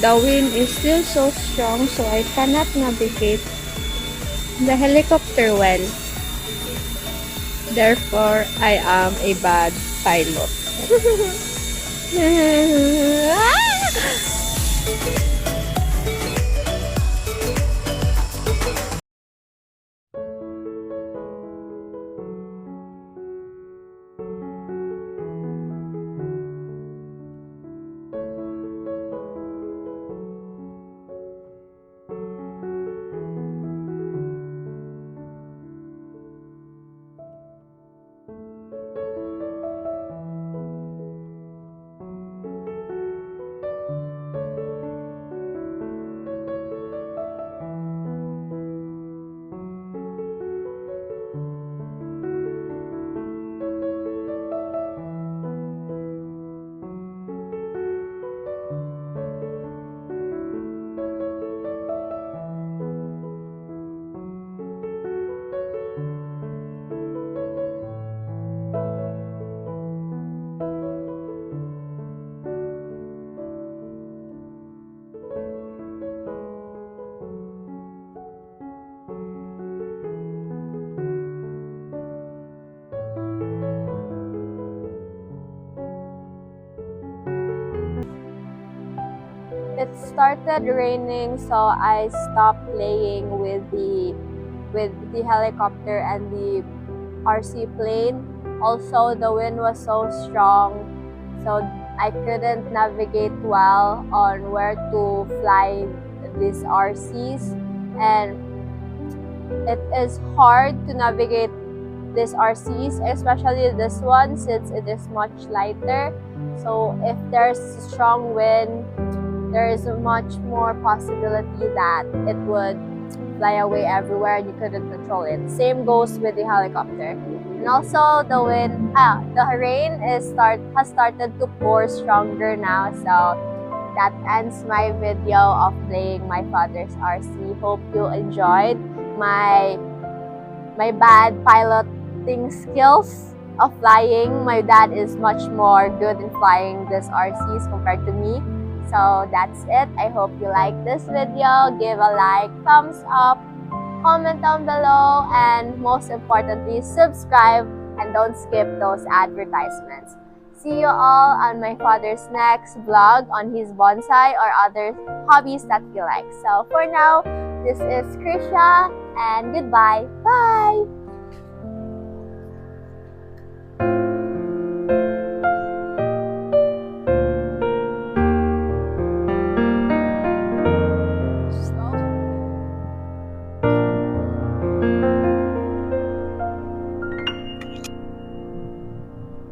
the wind is still so strong, so I cannot navigate the helicopter well. Therefore, I am a bad pilot. It started raining, so I stopped playing with the helicopter and the RC plane. Also, the wind was so strong, so I couldn't navigate well on where to fly these RCs, and it is hard to navigate these RCs, especially this one since it is much lighter. So if there's strong wind, there is a much more possibility that it would fly away everywhere and you couldn't control it. Same goes with the helicopter. And also the rain has started to pour stronger now. So that ends my video of playing my father's RC. Hope you enjoyed my bad piloting skills of flying. My dad is much more good in flying these RCs compared to me. So that's it. I hope you like this video. Give a like, thumbs up, comment down below, and most importantly, subscribe and don't skip those advertisements. See you all on my father's next vlog on his bonsai or other hobbies that he likes. So for now, this is Krisha and goodbye. Bye!